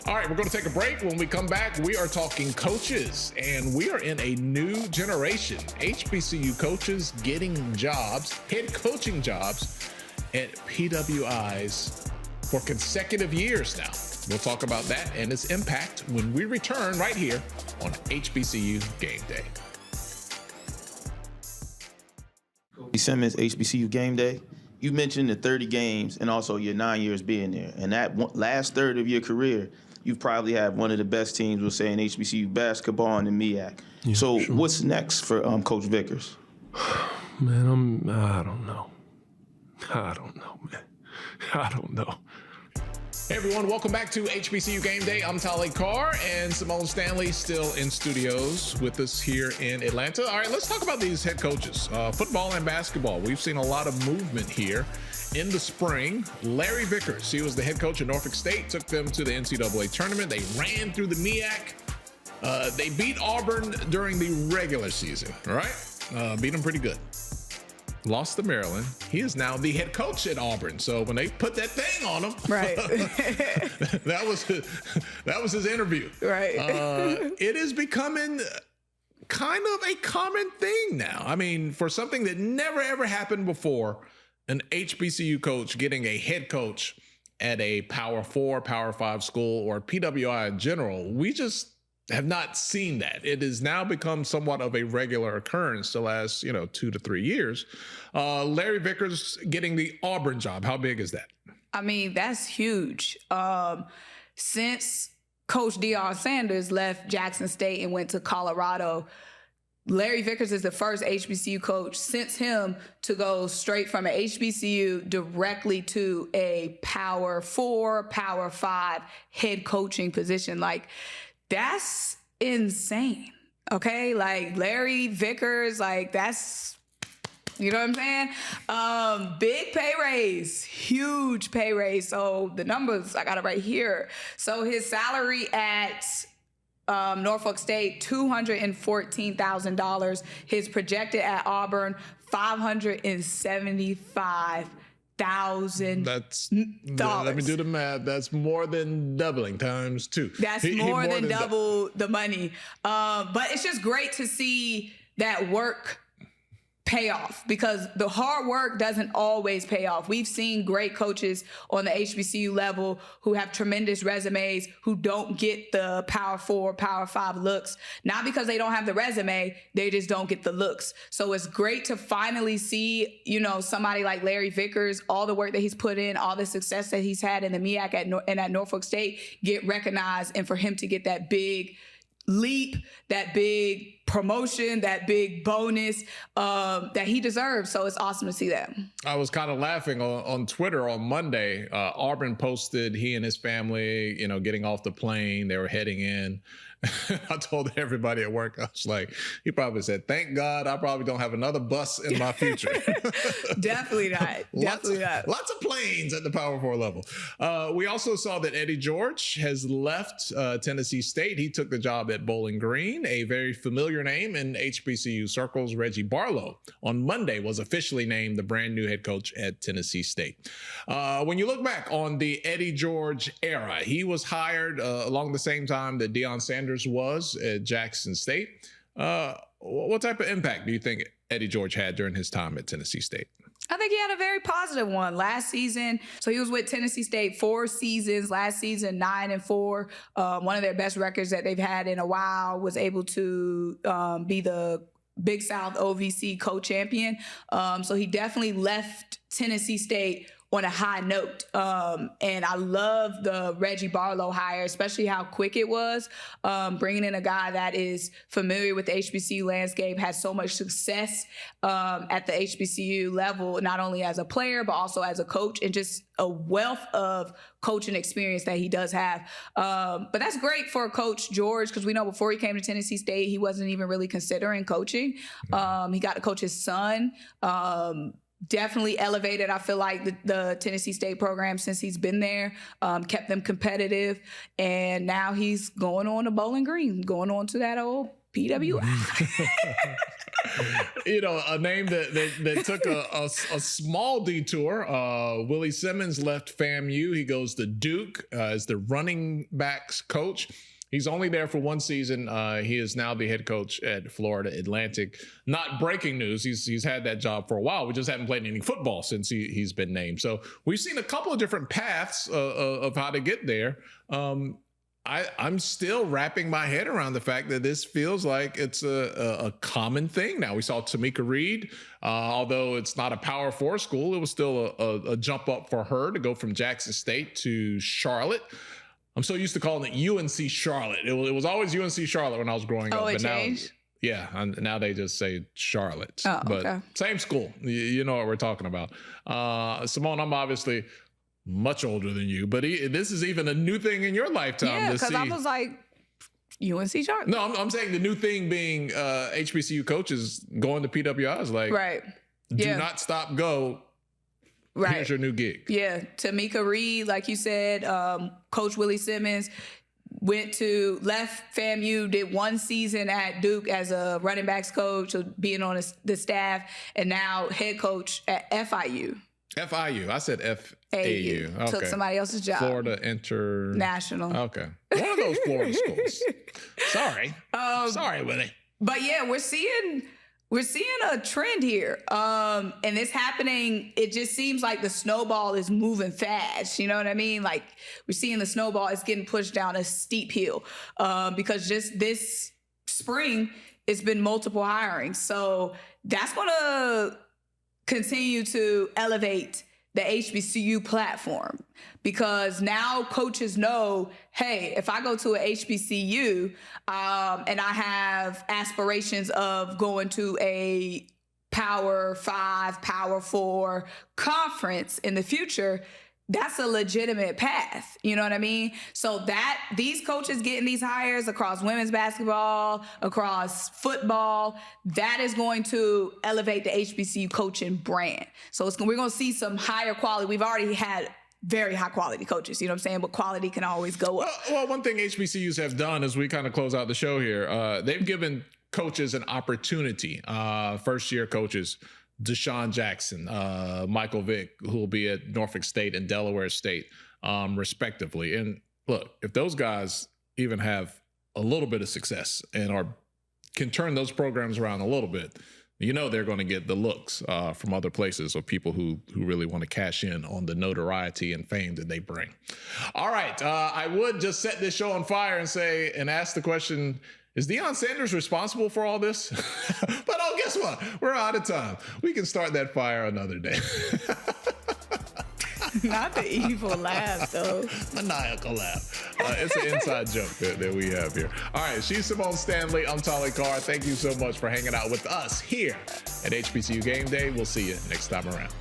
All right, we're going to take a break. When we come back, we are talking coaches, and we are in a new generation. HBCU coaches getting jobs, head coaching jobs at PWIs for consecutive years now. We'll talk about that and its impact when we return right here on HBCU Game Day. Simmons, HBCU Game Day. You mentioned the 30 games and also your 9 years being there. And that last third of your career, you probably have one of the best teams, we'll say, in HBCU basketball and the MEAC. Yeah, so sure. What's next for Coach Vickers? Man, I don't know. I don't know, man. I don't know. Hey everyone, welcome back to HBCU Game Day. I'm Tali Carr, and Simone Stanley still in studios with us here in Atlanta. All right, let's talk about these head coaches, football and basketball. We've seen a lot of movement here in the spring. Larry Vickers, he was the head coach at Norfolk State, took them to the NCAA tournament. They ran through the MEAC. They beat Auburn during the regular season, all right? Beat them pretty good. Lost to Maryland. He is now the head coach at Auburn. So when they put that thing on him, right, that was his interview. Right. It is becoming kind of a common thing now. I mean, for something that never ever happened before, an HBCU coach getting a head coach at a Power 4, Power 5 school, or PWI in general, we just have not seen that. It has now become somewhat of a regular occurrence the last, 2 to 3 years. Larry Vickers getting the Auburn job. How big is that? I mean, that's huge. Since Coach Deion Sanders left Jackson State and went to Colorado, Larry Vickers is the first HBCU coach since him to go straight from an HBCU directly to a Power 4, Power 5 head coaching position. Like, that's insane, okay? Like, Larry Vickers, like, that's, you know what I'm saying? Big pay raise, huge pay raise. So the numbers, I got it right here. So his salary at Norfolk State, $214,000. His projected at Auburn, $575,000. Let me do the math. That's more than doubling times 2. That's more than double the money. But it's just great to see that work pay off, because the hard work doesn't always pay off. We've seen great coaches on the HBCU level who have tremendous resumes who don't get the Power 4, Power 5 looks, not because they don't have the resume, they just don't get the looks. So it's great to finally see, somebody like Larry Vickers, all the work that he's put in, all the success that he's had in the MEAC and at Norfolk State get recognized, and for him to get that big leap, that big promotion, that big bonus that he deserves. So it's awesome to see that. I was kind of laughing on Twitter on Monday. Auburn posted he and his family, getting off the plane. They were heading in. I told everybody at work, I was like, he probably said, thank God I probably don't have another bus in my future. Definitely not. Definitely not. Lots of planes at the Power 4 level. We also saw that Eddie George has left Tennessee State. He took the job at Bowling Green, a very familiar name in HBCU circles. Reggie Barlow on Monday was officially named the brand new head coach at Tennessee State. When you look back on the Eddie George era, he was hired along the same time that Deion Sanders was at Jackson State. What type of impact do you think Eddie George had during his time at Tennessee State? I think he had a very positive one last season. So he was with Tennessee State 4 seasons. Last season, 9-4. One of their best records that they've had in a while. Was able to be the Big South OVC co-champion. So he definitely left Tennessee State on a high note. And I love the Reggie Barlow hire, especially how quick it was. Bringing in a guy that is familiar with the HBCU landscape, has so much success at the HBCU level, not only as a player, but also as a coach, and just a wealth of coaching experience that he does have. But that's great for Coach George, because we know before he came to Tennessee State, he wasn't even really considering coaching. He got to coach his son. Definitely elevated, I feel like, the Tennessee State program since he's been there, kept them competitive, and now he's going on to Bowling Green, going on to that old PWI. You know, a name that took a small detour. Willie Simmons left FAMU. He goes to Duke as the running backs coach. He's only there for one season. He is now the head coach at Florida Atlantic. Not breaking news. He's had that job for a while. We just haven't played any football since he's been named. So we've seen a couple of different paths of how to get there. I'm still wrapping my head around the fact that this feels like it's a common thing now. We saw Tamika Reed, although it's not a Power 4 school, it was still a jump up for her to go from Jackson State to Charlotte. I'm so used to calling it UNC Charlotte. It was always UNC Charlotte when I was growing up. Oh, it but changed? Now they just say Charlotte. Oh, but okay. Same school. You know what we're talking about. Simone, I'm obviously much older than you, but this is even a new thing in your lifetime. Yeah, because I was like, UNC Charlotte. No, I'm saying the new thing being HBCU coaches going to PWIs. Like, Right. Do not stop, go. Right. Here's your new gig. Yeah. Tamika Reed, like you said, Coach Willie Simmons left FAMU, did one season at Duke as a running backs coach, so being on the staff, and now head coach at FIU. FIU. I said FAU. Okay. Took somebody else's job. Florida International. Okay. One of those Florida schools. Sorry. Sorry, Willie. But yeah, we're seeing a trend here. And it's happening. It just seems like the snowball is moving fast. You know what I mean? Like we're seeing the snowball is getting pushed down a steep hill. Because just this spring, it's been multiple hirings. So that's going to continue to elevate the HBCU platform, because now coaches know, hey, if I go to a HBCU and I have aspirations of going to a Power 5, Power 4 conference in the future, that's a legitimate path. You know what I mean? So that these coaches getting these hires across women's basketball, across football, that is going to elevate the HBCU coaching brand. So we're going to see some higher quality. We've already had very high quality coaches, you know what I'm saying? But quality can always go up. Well, one thing HBCUs have done as we kind of close out the show here, they've given coaches an opportunity, first-year coaches, Deshaun Jackson, Michael Vick, who will be at Norfolk State and Delaware State, respectively. And look, if those guys even have a little bit of success and can turn those programs around a little bit, you know they're going to get the looks from other places of people who really want to cash in on the notoriety and fame that they bring. All right, I would just set this show on fire and ask the question, is Deion Sanders responsible for all this? But guess what? We're out of time. We can start that fire another day. Not the evil laugh, though. Maniacal laugh. It's an inside joke that we have here. All right, she's Simone Stanley. I'm Tali Carr. Thank you so much for hanging out with us here at HBCU Game Day. We'll see you next time around.